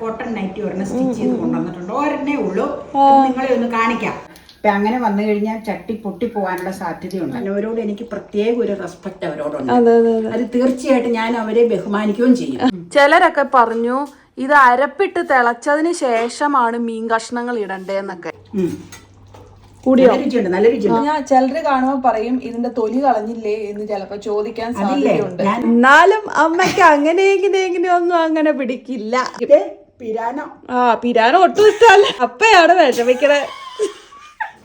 Cotton nightie ഒരെണ്ണം stitch ചെയ്ത് കൊണ്ടുവന്നിട്ടുണ്ട്. ഒരെണ്ണേ ഉള്ളൂ, നിങ്ങളെ ഒന്ന് കാണിക്കാം. അപ്പൊ അങ്ങനെ വന്നു കഴിഞ്ഞാൽ ചട്ടി പൊട്ടി പോകാനുള്ള സാധ്യതയുണ്ട്. അവരോട് എനിക്ക് പ്രത്യേക ഒരു റെസ്പെക്ട് അവരോടുണ്ട്. അത് തീർച്ചയായിട്ടും ഞാൻ അവരെ ബഹുമാനിക്കുകയും ചെയ്യും. ചിലരൊക്കെ പറഞ്ഞു ഇത് അരപ്പിട്ട് തിളച്ചതിന് ശേഷമാണ് മീൻ കഷ്ണങ്ങൾ ഇടണ്ടേന്നൊക്കെ. നല്ല രുചിയുണ്ട്. ചിലര് കാണുമ്പോ പറയും ഇതിന്റെ തൊലി കളഞ്ഞില്ലേ എന്ന് ചിലപ്പോ ചോദിക്കാൻ സാധ്യതയുണ്ട്. എന്നാലും അമ്മയ്ക്ക് അങ്ങനെ ഒന്നും അങ്ങനെ പിടിക്കില്ല. പിരാനോ പിരാനോ ഒട്ടും ഇഷ്ടല്ല. അപ്പയാണ് വിഷമിക്കണേ.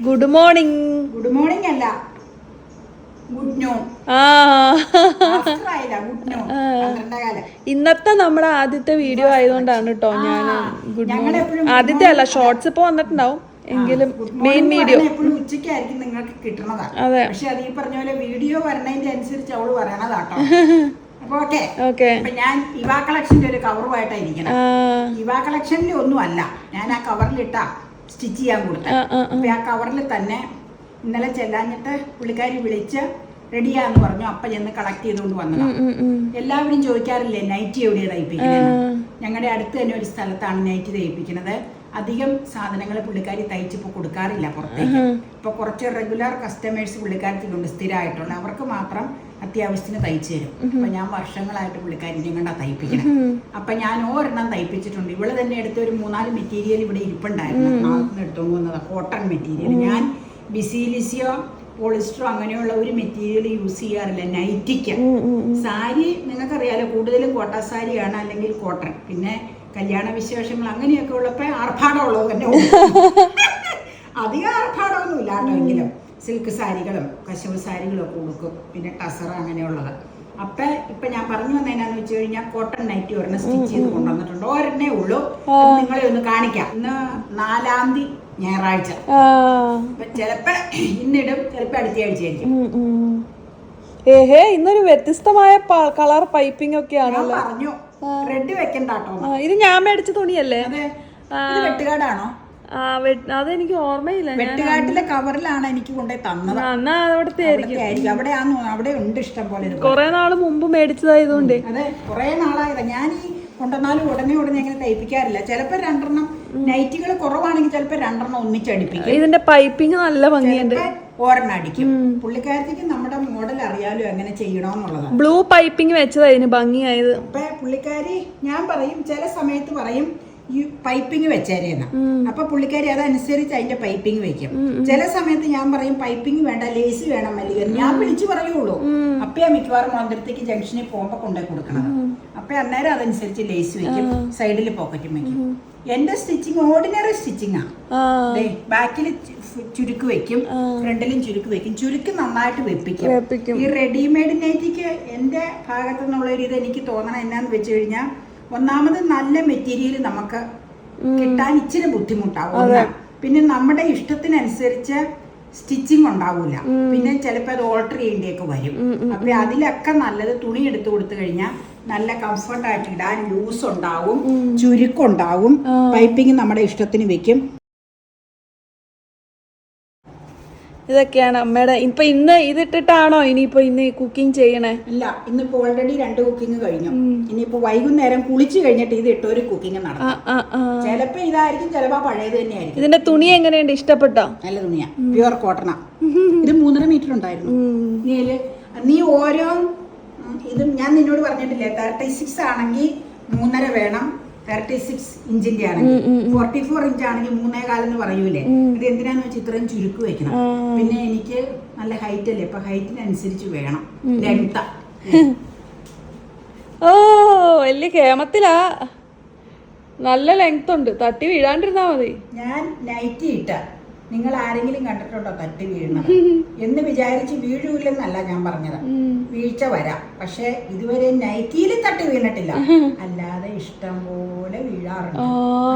Good morning. ഗുഡ് മോർണിംഗ് അല്ല, ഗുഡ് നൂൺ. ഇന്നത്തെ നമ്മുടെ ആദ്യത്തെ വീഡിയോ ആയതുകൊണ്ടാണ് കേട്ടോ ഞാൻ ഗുഡ് മോർണിംഗ്. ആദ്യത്തെ അല്ല, ഷോർട്സ് ഇപ്പൊ വന്നിട്ടുണ്ടാവും, എങ്കിലും മെയിൻ വീഡിയോ എപ്പോഴും ഉച്ചയ്ക്കായിരിക്കും നിങ്ങൾക്ക് കിട്ടുന്നതാണ്. പക്ഷെ അത് ഈ പറഞ്ഞ പോലെ വീഡിയോ വരണതിന്റെ അനുസരിച്ച് അവള് പറയണതാട്ടോ. ഞാൻ ഇവാ കളക്ഷന്റെ ഒരു കവറുമായിട്ടായിരിക്കണം. ഇവാ കളക്ഷനിൽ ഒന്നും അല്ല, ഞാൻ ആ കവറിലിട്ട സ്റ്റിച്ച് ചെയ്യാൻ കൊടുത്തത്. അപ്പൊ ആ കവറിൽ തന്നെ ഇന്നലെ ചെല്ലാഞ്ഞിട്ട് പുള്ളിക്കാരി വിളിച്ച് റെഡിയാന്ന് പറഞ്ഞു. അപ്പൊ ചെന്ന് കളക്ട് ചെയ്തുകൊണ്ട് വന്നതാണ്. എല്ലാവരും ചോദിക്കാറില്ലേ നൈറ്റി എവിടെയാ തയ്പ്പിക്കുന്നത്? ഞങ്ങളുടെ അടുത്ത് തന്നെ ഒരു സ്ഥലത്താണ് നൈറ്റി തയ്പ്പിക്കുന്നത്. അധികം സാധനങ്ങൾ പുള്ളിക്കാരി തയ്ച്ചിപ്പോ കൊടുക്കാറില്ല പുറത്തേക്ക്. ഇപ്പൊ കുറച്ച് റെഗുലർ കസ്റ്റമേഴ്സ് പുള്ളിക്കാരത്തിലുണ്ട്, സ്ഥിരമായിട്ടുള്ള. അവർക്ക് മാത്രം അത്യാവശ്യത്തിന് തയ്ച്ചു തരും. അപ്പൊ ഞാൻ വർഷങ്ങളായിട്ട് പുള്ളിക്കാരി ഞങ്ങളുടെ തയ്പ്പിക്കണം. അപ്പൊ ഞാൻ ഒരെണ്ണം തയ്പ്പിച്ചിട്ടുണ്ട്. ഇവള് തന്നെ എടുത്ത ഒരു 3-4 മെറ്റീരിയൽ ഇവിടെ ഇരിപ്പുണ്ടായിരുന്നു. നാളെ എടുത്തോണ്ട് വന്നതാണ് കോട്ടൺ മെറ്റീരിയൽ. ഞാൻ ബിസിലിസിയോ പോളിസ്റ്ററോ അങ്ങനെയുള്ള ഒരു മെറ്റീരിയൽ യൂസ് ചെയ്യാറില്ല നൈറ്റിക്ക്. സാരി നിങ്ങൾക്കറിയാലോ, കൂടുതലും കോട്ട സാരിയാണ്, അല്ലെങ്കിൽ കോട്ടൺ. പിന്നെ കല്യാണ വിശേഷങ്ങൾ അങ്ങനെയൊക്കെ ഉള്ളപ്പോ ആർഭാടമുള്ളത് തന്നെ അധികം ആർഭാടമൊന്നുമില്ല കേട്ടോ. എങ്കിലും സിൽക്ക് സാരികളും കശവ് സാരികളും ഒക്കെ കൊടുക്കും, പിന്നെ ടസർ അങ്ങനെയുള്ളത്. അപ്പൊ ഇപ്പൊ ഞാൻ പറഞ്ഞു വന്നതിനാന്ന് വെച്ച് കഴിഞ്ഞാൽ കോട്ടൺ നൈറ്റി ഒരെണ്ണം സ്റ്റിച്ച് ചെയ്ത് കൊണ്ടുവന്നിട്ടുണ്ട്. ഒരെണ്ണേ ഉള്ളൂ, നിങ്ങളെ ഒന്ന് കാണിക്കാം. ഇന്ന് 4-ാം തീയതി ഞായറാഴ്ച. ചിലപ്പോ ഇന്നിടും, ചിലപ്പോ അടുത്ത ആഴ്ച ആയിരിക്കും. ഇന്നൊരു വ്യത്യസ്തമായ കളർ പൈപ്പിംഗ് ഒക്കെയാണ്. പറഞ്ഞു റെഡ് വെക്കണ്ടാട്ടോ. ഇത് ഞാൻ മേടിച്ച തുണിയല്ലേ? വെട്ടുകാടാണോ? അതെനിക്ക് ഓർമ്മയില്ല. വെട്ടുകാട്ടിലെ കവറിലാണ് എനിക്ക് കൊണ്ടുപോയി തന്നത്. അവിടെ ഉണ്ട് ഇഷ്ടം പോലെ. കൊറേ നാള് മുമ്പ് മേടിച്ചതായതുകൊണ്ട്. അതെ, കൊറേ നാളായതാ. ഞാൻ ഈ കൊണ്ടുവന്നാലും ഉടനെ അങ്ങനെ തയ്പ്പിക്കാറില്ല. ചിലപ്പോ 2 നൈറ്റികൾ കുറവാണെങ്കിൽ ചിലപ്പോ 2 ഒന്നിച്ചടിപ്പിക്കും. ഇതിന്റെ പൈപ്പിംഗ് നല്ല ഭംഗിയുണ്ട്. ഒരെണ്ണം അടിക്കും. പുള്ളിക്കാരത്തേക്ക് നമ്മുടെ മോഡൽ അറിയാലോ എങ്ങനെ ചെയ്യണോന്നുള്ളതാണ്. ബ്ലൂ പൈപ്പിംഗ് വെച്ചത് അതിന് ഭംഗിയായത്. അപ്പൊ പുള്ളിക്കാരി ഞാൻ പറയും, ചില സമയത്ത് പറയും ഈ പൈപ്പിംഗ് വെച്ചേരെന്ന്. അപ്പൊ പുള്ളിക്കാരി അതനുസരിച്ച് അതിന്റെ പൈപ്പിംഗ് വെക്കും. ചില സമയത്ത് ഞാൻ പറയും പൈപ്പിംഗ് വേണ്ട, ലേസ് വേണം മല്ലിക. ഞാൻ വിളിച്ചു പറയുള്ളൂ. അപ്പയാ മിക്കവാറും മന്ദിരത്തേക്ക് ജംഗ്ഷനിൽ പോകുമ്പോ കൊണ്ടുപോയി കൊടുക്കണം. അപ്പൊ അന്നേരം അതനുസരിച്ച് ലേസ് വെക്കും, സൈഡിൽ പോക്കറ്റും വെക്കും. എന്റെ സ്റ്റിച്ചിങ് ഓർഡിനറി സ്റ്റിച്ചിങ് ആണ്. ബാക്കിൽ ചുരുക്ക് വെക്കും, ഫ്രണ്ടിലും ചുരുക്ക് വെക്കും. ചുരുക്ക് നന്നായിട്ട് വെപ്പിക്കും. ഈ റെഡിമെയ്ഡ് നൈറ്റിക്ക് എന്റെ ഭാഗത്തു നിന്നുള്ള ഒരു ഇത് എനിക്ക് തോന്നണം എന്നാന്ന് വെച്ച് കഴിഞ്ഞാൽ, ഒന്നാമത് നല്ല മെറ്റീരിയൽ നമുക്ക് കിട്ടാൻ ഇച്ചിരി ബുദ്ധിമുട്ടാവും. പിന്നെ നമ്മുടെ ഇഷ്ടത്തിനനുസരിച്ച് സ്റ്റിച്ചിങ് ഉണ്ടാവൂല. പിന്നെ ചിലപ്പോൾ അത് ഓൾട്ടർ ചെയ്യേണ്ടിയൊക്കെ വരും. അപ്പൊ അതിലൊക്കെ നല്ലത് തുണി എടുത്തു കൊടുത്തു കഴിഞ്ഞാൽ നല്ല കംഫർട്ടായിട്ട് ഇടാൻ ലൂസ് ഉണ്ടാവും, ചുരുക്കുണ്ടാവും. പൈപ്പിംഗ് നമ്മുടെ ഇഷ്ടത്തിന് വെക്കും. ഇതൊക്കെയാണ് അമ്മയുടെ. ഇപ്പൊ ഇന്ന് ഇതിട്ടിട്ടാണോ ഇനിയിപ്പോ ഇന്ന് കുക്കിംഗ് ചെയ്യണേ? ഇല്ല, ഇന്നിപ്പോ ഓൾറെഡി 2 കുക്കിംഗ് കഴിഞ്ഞു. ഇനിയിപ്പോ വൈകുന്നേരം കുളിച്ചു കഴിഞ്ഞിട്ട് ഇത് ഇട്ടൊരു കുക്കിംഗ് നടക്കും. ചിലപ്പോ ഇതായിരിക്കും, ചിലപ്പോ പഴയത് തന്നെയായിരിക്കും. ഇതിന്റെ തുണി എങ്ങനെയുണ്ട്? ഇഷ്ടപ്പെട്ടോ? നല്ല തുണിയാ, പ്യുവർ കോട്ടണാ. ഇത് 3.5 മീറ്റർ ഉണ്ടായിരുന്നു. നീ ഓരോ ഇതും ഞാൻ നിന്നോട് പറഞ്ഞിട്ടില്ലേ, 36 ആണെങ്കിൽ 3.5 വേണം, 36 ഇഞ്ചിന്റെ ആണെങ്കിൽ. 44 ഇഞ്ച് ആണെങ്കിൽ 3.25 എന്ന് പറയൂലേ. ഇത് എന്തിനാന്ന് വെച്ചാൽ ഇത്രയും ചുരുക്ക് വെക്കണം. പിന്നെ എനിക്ക് നല്ല ഹൈറ്റ് അല്ലേ, അപ്പൊ ഹൈറ്റിനനുസരിച്ച് വേണം ലെങ്ത്. ഓ, വലിയ കേമത്തിലാ. നല്ല ലെങ്ത് ഉണ്ട്, തട്ടി വീഴാണ്ടിരുന്നാ മതി. ഞാൻ നൈറ്റി ഇട്ട നിങ്ങൾ ആരെങ്കിലും കണ്ടിട്ടുണ്ടോ തട്ടി വീഴണം എന്ന് വിചാരിച്ച് വീഴൂലെന്നല്ല ഞാൻ പറഞ്ഞത്. വീഴ്ച വരാം, പക്ഷെ ഇതുവരെ നൈറ്റിയിൽ തട്ടി വീണിട്ടില്ല. അല്ലാതെ ഇഷ്ടം പോലെ വീഴാറുണ്ട്.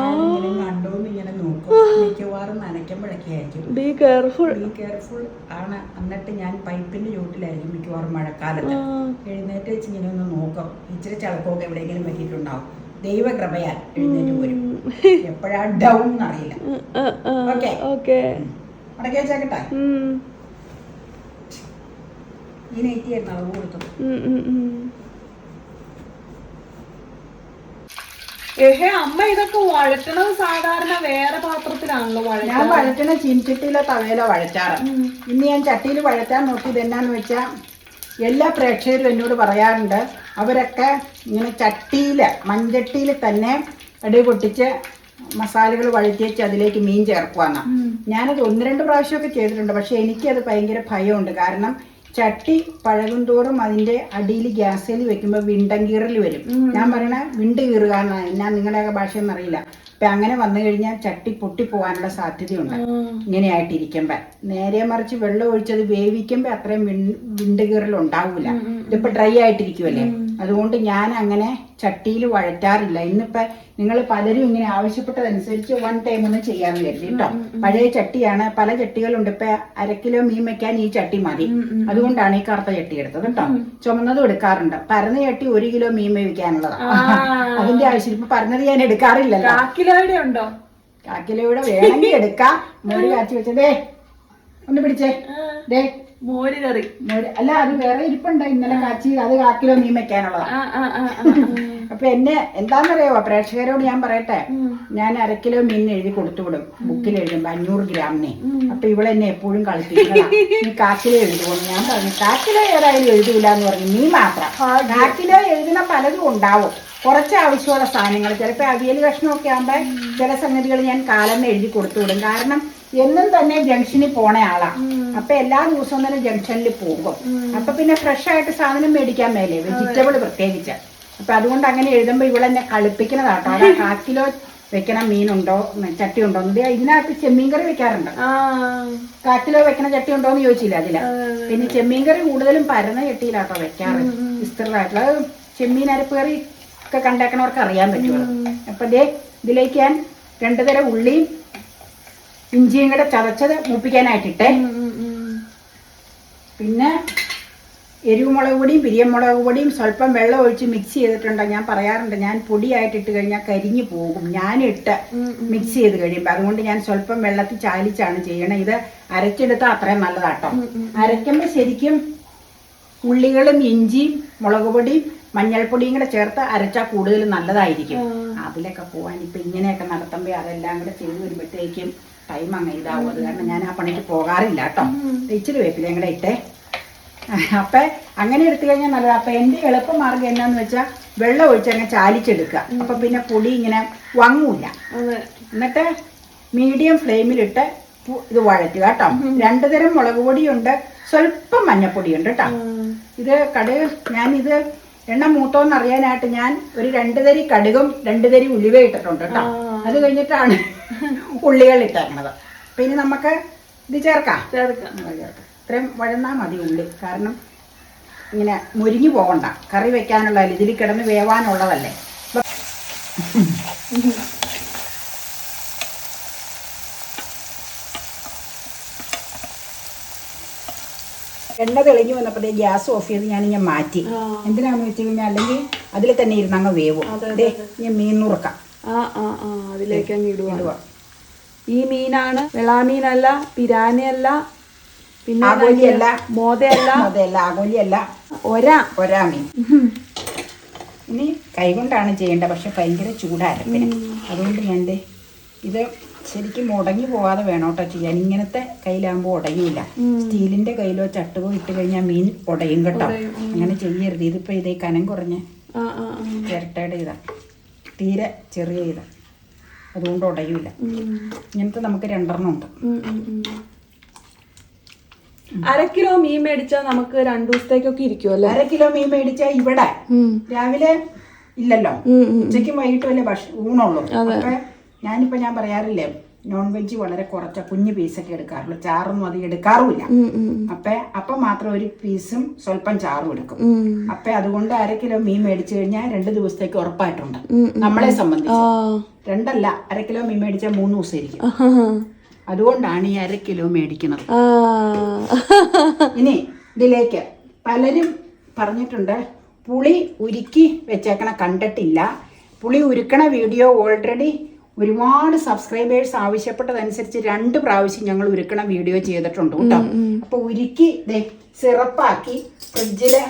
ആരെങ്കിലും കണ്ടോന്ന് ഇങ്ങനെ നോക്കും. മിക്കവാറും നനയ്ക്കുമ്പോഴൊക്കെ ആയിരിക്കും. ബി കെയർഫുൾ ആണ്. എന്നിട്ട് ഞാൻ പൈപ്പിന്റെ ചുവട്ടിലായിരിക്കും മിക്കവാറും മഴക്കാലത്ത്. എഴുന്നേറ്റ് വെച്ച് ഇങ്ങനെ ഒന്ന് നോക്കും. ഇച്ചിരി ചളക്കമൊക്കെ എവിടെയെങ്കിലും പറ്റിയിട്ടുണ്ടാവും. ദൈവകൃപയാൽ എഴുന്നേറ്റ് പോരും. എപ്പോഴാ ഡൗൺ എന്നറിയില്ല. ഓക്കെ, അടക്കി വെച്ചേക്കട്ടെ. ഈ നൈറ്റി ആയിരുന്നു അളവ് കൊടുത്തു. ഏഹേ അമ്മ ഇതൊക്കെ വഴറ്റണത് സാധാരണ വേറെ പാത്രത്തിലാണല്ലോ ഞാൻ വഴറ്റണ ചീൻചട്ടിയിലോ തവയിലോ വഴറ്റാറ്. ഇന്ന് ഞാൻ ചട്ടിയിൽ വഴറ്റാൻ നോക്കിയത് എന്നാന്ന് വെച്ചാൽ എല്ലാ പ്രേക്ഷകരും എന്നോട് പറയാറുണ്ട് അവരൊക്കെ ഇങ്ങനെ ചട്ടിയില് മൺചട്ടിയിൽ തന്നെ അടി പൊട്ടിച്ച് മസാലകൾ വഴറ്റിച്ച് അതിലേക്ക് മീൻ ചേർക്കുവാന്ന. ഞാനത് 1-2 പ്രാവശ്യമൊക്കെ ചെയ്തിട്ടുണ്ട്. പക്ഷെ എനിക്കത് ഭയങ്കര ഭയമുണ്ട്. കാരണം ചട്ടി പഴകും തോറും അതിന്റെ അടിയിൽ ഗ്യാസിൽ വെക്കുമ്പോൾ വിണ്ടങ്കീറൽ വരും. ഞാൻ പറയണ വിണ്ട് കീറുക എന്നാണ്. ഞാൻ നിങ്ങളുടെയൊക്കെ ഭാഷയൊന്നും അറിയില്ല. അപ്പൊ അങ്ങനെ വന്നു കഴിഞ്ഞാൽ ചട്ടി പൊട്ടിപ്പോവാനുള്ള സാധ്യതയുണ്ട് ഇങ്ങനെയായിട്ടിരിക്കുമ്പോ. നേരെ മറിച്ച് വെള്ളം ഒഴിച്ചത് വേവിക്കുമ്പോ അത്രയും വിണ്ട് കീറൽ ഉണ്ടാവൂല. ഇതിപ്പോ ഡ്രൈ ആയിട്ടിരിക്കുമല്ലേ. അതുകൊണ്ട് ഞാൻ അങ്ങനെ ചട്ടിയിൽ വഴറ്റാറില്ല. ഇന്നിപ്പോ നിങ്ങൾ പലരും ഇങ്ങനെ ആവശ്യപ്പെട്ടതനുസരിച്ച് 1 ടൈം ഒന്ന് ചെയ്യാന്ന് കരുതി കേട്ടോ. പഴയ ചട്ടിയാണ്, പല ചട്ടികളുണ്ട്. ഇപ്പൊ 1/2 കിലോ മീൻ വെക്കാൻ ഈ ചട്ടി മതി. അതുകൊണ്ടാണ് ഈ കറുത്ത ചട്ടി എടുത്തത് കേട്ടോ. ചുമന്നതും എടുക്കാറുണ്ട്. പരന്ന ചട്ടി 1 കിലോ മീൻ വേവിക്കാനുള്ളതാണ്. അതിന്റെ ആവശ്യം ഇപ്പൊ പരന്നത് ഞാൻ എടുക്കാറില്ലല്ലോ. 1 കിലോയുടെ ഉണ്ടോ? 1 കിലോയുടെ വേണമെങ്കിൽ എടുക്കാം. മോര് കാച്ചി വെച്ചതേ ഒന്ന് പിടിച്ചേ. ദേ മോര് കറി. അല്ല, അത് വേറെ ഇരിപ്പുണ്ട് ഇന്നലെ കാച്ചി. അത് 1 കിലോ മീൻ വെക്കാനുള്ളതാ. അപ്പൊ എന്നെ എന്താന്നറിയാവോ, പ്രേക്ഷകരോട് ഞാൻ പറയട്ടെ, ഞാൻ 1/2 കിലോ മീൻ എഴുതി കൊടുത്തുവിടും. ബുക്കിൽ എഴുതുമ്പോ 500 ഗ്രാമിനെ. അപ്പൊ ഇവളെന്നെ എപ്പോഴും കളിപ്പിക്കണം, നീ 1/4 കിലോ എഴുതുകൊണ്ട്. ഞാൻ പറഞ്ഞു 1/4 കിലോ ഏതായാലും എഴുതൂല എന്ന് പറഞ്ഞു. മീൻ മാത്രം 1/4 കിലോ എഴുതുന്ന പലതും ഉണ്ടാവും. കുറച്ച് ആവശ്യമുള്ള സാധനങ്ങൾ, ചിലപ്പോൾ അവിയൽ കഷ്ണമൊക്കെ ആകുമ്പോൾ ചില സംഗതികൾ ഞാൻ കാലന്നെ എഴുതി കൊടുത്തുവിടും. കാരണം എന്നും തന്നെ ജംഗ്ഷനിൽ പോണ ആളാ. അപ്പൊ എല്ലാ ദിവസവും തന്നെ ജംഗ്ഷനിൽ പോകും. അപ്പൊ പിന്നെ ഫ്രഷ് ആയിട്ട് സാധനം മേടിക്കാൻ മേലേ, വെജിറ്റബിൾ പ്രത്യേകിച്ച്. അപ്പൊ അതുകൊണ്ട് അങ്ങനെ എഴുതുമ്പോ ഇവളെന്നെ കളിപ്പിക്കുന്നതാട്ടോ. 1/4 കിലോ വെക്കണ മീനുണ്ടോ, ചട്ടി ഉണ്ടോ എന്ന്. ഇതിനകത്ത് ചെമ്മീൻ കറി വെക്കാറുണ്ട്. 1/4 കിലോ വെക്കണ ചട്ടി ഉണ്ടോ എന്ന് ചോദിച്ചില്ല അതില്. പിന്നെ ചെമ്മീൻ കറി കൂടുതലും പരന്ന ചട്ടിയിലാട്ടോ വെക്കാറ്, വിസ്തൃതമായിട്ടുള്ള. അത് ചെമ്മീൻ അരപ്പ് കറി ഒക്കെ കണ്ടേക്കണവർക്ക് അറിയാൻ പറ്റുള്ളൂ. അപ്പൊ ഇതിലേക്ക് ഞാൻ 2 തരം ഉള്ളിയും ഇഞ്ചിയും കൂടെ ചതച്ചത് മൂപ്പിക്കാനായിട്ടിട്ടെ. പിന്നെ എരിവുമുളക് പൊടിയും പിരിയമുളക് പൊടിയും സ്വല്പം വെള്ളം ഒഴിച്ച് മിക്സ് ചെയ്തിട്ടുണ്ട്. ഞാൻ പറയാറുണ്ട്, ഞാൻ പൊടിയായിട്ടിട്ട് കഴിഞ്ഞാൽ കരിഞ്ഞു പോകും ഞാനിട്ട് മിക്സ് ചെയ്ത് കഴിയുമ്പോൾ. അതുകൊണ്ട് ഞാൻ സ്വല്പം വെള്ളത്തിൽ ചാലിച്ചാണ് ചെയ്യണത്. ഇത് അരച്ചെടുത്താൽ അത്രയും നല്ലതാട്ടോ. അരയ്ക്കുമ്പോൾ ശരിക്കും ഉള്ളികളും ഇഞ്ചിയും മുളക് പൊടിയും മഞ്ഞൾപ്പൊടിയും കൂടെ ചേർത്ത് അരച്ചാൽ കൂടുതൽ നല്ലതായിരിക്കും. അതിലൊക്കെ പോകാൻ ഇപ്പം ഇങ്ങനെയൊക്കെ നടത്തുമ്പോൾ അതെല്ലാം കൂടെ ചെയ്ത് വരുമ്പോഴത്തേക്കും ടൈം അങ്ങനെ ഇതാവും. അത് കാരണം ഞാൻ ആ പണിക്ക് പോകാറില്ല കേട്ടോ. ഇച്ചിരി വേപ്പിലയും കൂടെ ഇട്ടേ. അപ്പം അങ്ങനെ എടുത്തു കഴിഞ്ഞാൽ നല്ലതാണ്. അപ്പം എൻ്റെ എളുപ്പമാർഗ്ഗം എന്നാന്ന് വെച്ചാൽ വെള്ളം ഒഴിച്ച് അങ്ങ് ചാലിച്ചെടുക്കുക. അപ്പം പിന്നെ പൊടി ഇങ്ങനെ വങ്ങൂല. എന്നിട്ട് മീഡിയം ഫ്ലെയിമിലിട്ട് ഇത് വഴറ്റുക കേട്ടോ. 2 തരം മുളക് പൊടിയുണ്ട്, സ്വല്പം മഞ്ഞപ്പൊടിയുണ്ട് കേട്ടോ. ഇത് കടുക്, ഞാനിത് എണ്ണ മൂത്തോന്ന് അറിയാനായിട്ട് ഞാൻ ഒരു 2 തരി കടുകും 2 തരി ഉലുവ ഇട്ടിട്ടുണ്ട് കേട്ടോ. അത് കഴിഞ്ഞിട്ടാണ് ഉള്ളികൾ ഇട്ടേക്കണത്. പിന്നെ നമുക്ക് ഇത് ചേർക്കാം. ഇത്രയും വഴന്നാൽ മതി ഉള്ളി. കാരണം ഇങ്ങനെ മുരിഞ്ഞു പോകണ്ട, കറി വെക്കാനുള്ളതല്ലേ, ഇതിൽ കിടന്ന് വേവാനുള്ളതല്ലേ. എണ്ണ തെളിഞ്ഞു വന്നപ്പോഴേ ഗ്യാസ് ഓഫ് ചെയ്ത് ഞാനിങ്ങനെ മാറ്റി. എന്തിനാന്ന് വെച്ച് കഴിഞ്ഞാൽ അല്ലെങ്കിൽ അതിൽ തന്നെ ഇരുന്ന് അങ്ങ് വേവും. ഞാൻ മീൻ നുറുക്കാം. അതിലേക്ക് അങ്ങ് ഇടുക. ഈ മീനാണ് വെളാമീനല്ല, പിരാനയല്ല, പിന്നെ ആഗോലിയല്ല, മോതയല്ല, ആഗോലിയല്ല, ഒരാ മീൻ. ഇനി കൈകൊണ്ടാണ് ചെയ്യേണ്ടത്. പക്ഷെ ഭയങ്കര ചൂടാരപ്പിന്. അതുകൊണ്ട് ഞാൻ ഇത് ശരിക്കും ഉടങ്ങി പോവാതെ വേണോട്ടോ ചെയ്യാൻ. ഇങ്ങനത്തെ കയ്യിലാകുമ്പോൾ ഉടയൂല. സ്റ്റീലിന്റെ കയ്യിലോ ചട്ടുകോ ഇട്ട് കഴിഞ്ഞാൽ മീൻ ഉടയും കേട്ടോ. അങ്ങനെ ചെയ്യരുത്. ഇതിപ്പോ ഇതേ കനം കുറഞ്ഞ ചിരട്ടയുടെ ഇതാ, തീരെ ചെറിയ ഇതാ, അതുകൊണ്ട് ഉടയൂല. ഇങ്ങനത്തെ നമുക്ക് 2 ഉണ്ട്. 1/2 കിലോ മീൻ മേടിച്ചാൽ നമുക്ക് 2 ദിവസത്തേക്കൊക്കെ ഇരിക്കുമല്ലോ. 1/2 കിലോ മീൻ മേടിച്ചാൽ ഇവിടെ രാവിലെ ഇല്ലല്ലോ, ഉച്ചയ്ക്കും വൈകിട്ടും അല്ലേ ഊണുള്ളൂ. അപ്പൊ ഞാൻ പറയാറില്ലേ, നോൺ വെജ് വളരെ കുറച്ച കുഞ്ഞു പീസൊക്കെ എടുക്കാറുള്ളൂ. ചാറൊന്നും അധികം എടുക്കാറുമില്ല. അപ്പം മാത്രം ഒരു പീസും സ്വല്പം ചാറും എടുക്കും. അതുകൊണ്ട് 1/2 കിലോ മീൻ മേടിച്ചു കഴിഞ്ഞാൽ 2 ദിവസത്തേക്ക് ഉറപ്പായിട്ടുണ്ട്. നമ്മളെ സംബന്ധിച്ച് 2 അല്ല, 1/2 കിലോ മീൻ മേടിച്ചാൽ 3 ദിവസം ഇരിക്കും. അതുകൊണ്ടാണ് ഈ 1/2 കിലോ മേടിക്കുന്നത്. ഇനി ഇതിലേക്ക് പലരും പറഞ്ഞിട്ടുണ്ട് പുളി ഉരുക്കി വെച്ചേക്കണ കണ്ടിട്ടില്ല. പുളി ഉരുക്കണ വീഡിയോ ഓൾറെഡി ഒരുപാട് സബ്സ്ക്രൈബേഴ്സ് ആവശ്യപ്പെട്ടതനുസരിച്ച് 2 പ്രാവശ്യം ഞങ്ങൾ ഉരുക്കണ വീഡിയോ ചെയ്തിട്ടുണ്ട് കേട്ടോ. അപ്പൊ ഉരുക്കി സിറപ്പാക്കി ഫ്രിഡ്ജില്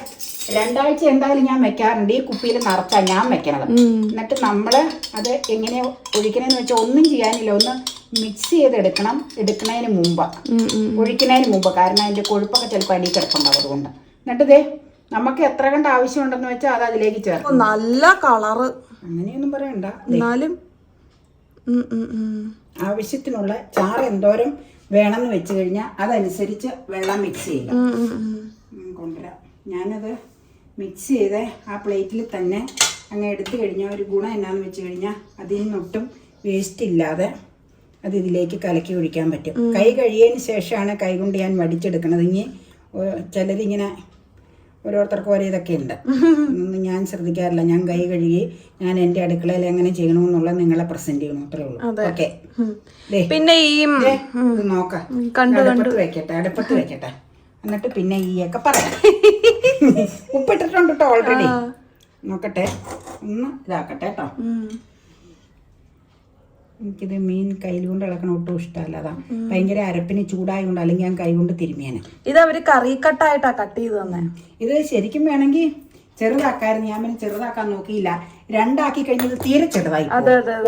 2 ആഴ്ച എന്തായാലും ഞാൻ വെക്കാറുണ്ട്. ഈ കുപ്പിയിൽ നിറച്ചാ ഞാൻ വെക്കണത്. എന്നിട്ട് നമ്മള് അത് എങ്ങനെ ഒഴിക്കണേന്ന് വെച്ചാൽ ഒന്നും ചെയ്യാനില്ല, ഒന്ന് മിക്സ് ചെയ്തെടുക്കണം. എടുക്കണതിന് മുമ്പ്, ഒഴിക്കണതിന് മുമ്പ്, കാരണം അതിന്റെ കൊഴുപ്പൊക്കെ ചിലപ്പോൾ അടിയിൽ കിടപ്പുണ്ടാവും. അതുകൊണ്ട് എന്നിട്ട് നമുക്ക് എത്ര കണ്ട് ആവശ്യമുണ്ടെന്ന് വെച്ചാൽ അത് അതിലേക്ക് ചേർക്കും. നല്ല കളറ് അങ്ങനെയൊന്നും പറയണ്ട, എന്നാലും ആവശ്യത്തിനുള്ള ചാറ് എന്തോരം വേണമെന്ന് വെച്ച് കഴിഞ്ഞാൽ അതനുസരിച്ച് വെള്ളം മിക്സ് ചെയ്യുക. കൊണ്ടുവരാം. ഞാനത് മിക്സ് ചെയ്ത് ആ പ്ലേറ്റിൽ തന്നെ അങ്ങ് എടുത്തു കഴിഞ്ഞാൽ ഒരു ഗുണം എന്നാന്ന് വെച്ച് കഴിഞ്ഞാൽ അതിൽ നിന്നൊട്ടും വേസ്റ്റ് ഇല്ലാതെ അത് ഇതിലേക്ക് കലക്കി ഒഴിക്കാൻ പറ്റും. കൈ കഴിയതിന് ശേഷമാണ് കൈ കൊണ്ട് ഞാൻ വടിച്ചെടുക്കണത്. ഇനി ചിലരിങ്ങനെ ഓരോരുത്തർക്കും ഓരോ ഇതൊക്കെ ഉണ്ട്, ഒന്നും ഞാൻ ശ്രദ്ധിക്കാറില്ല. ഞാൻ കൈ കഴുകി ഞാൻ എൻ്റെ അടുക്കളയിൽ എങ്ങനെ ചെയ്യണമെന്നുള്ളത് നിങ്ങളെ പ്രസന്റ് ചെയ്യണം, അത്രേ ഉള്ളൂ. ഓക്കെ. പിന്നെ ഈ ഇത് നോക്കാം, അടുപ്പത്ത് വെക്കട്ടെ. എന്നിട്ട് പിന്നെ ഈ ഒക്കെ പറയാം. ഉപ്പിട്ടിട്ടുണ്ട് കേട്ടോ ഓൾറെഡി. നോക്കട്ടെ, ഒന്ന് ഇതാക്കട്ടെ കേട്ടോ. എനിക്കിത് മീൻ കയ്യിൽ കൊണ്ട് ഇളക്കണ ഒട്ടും ഇഷ്ടമല്ല. അതാ ഭയങ്കര അരപ്പിന് ചൂടായതുകൊണ്ട്, അല്ലെങ്കിൽ ഞാൻ കൈ കൊണ്ട് തിരുമിയാണ്. ഇത് അവര് കറിക്കട്ടായിട്ടാ കട്ട് ചെയ്ത് തന്നെ. ഇത് ശരിക്കും വേണമെങ്കിൽ ചെറുതാക്കായിരുന്നു, ഞാൻ പിന്നെ ചെറുതാക്കാൻ നോക്കിയില്ല. 2 ആക്കി കഴിഞ്ഞത് തീരെ ചെറുതായി.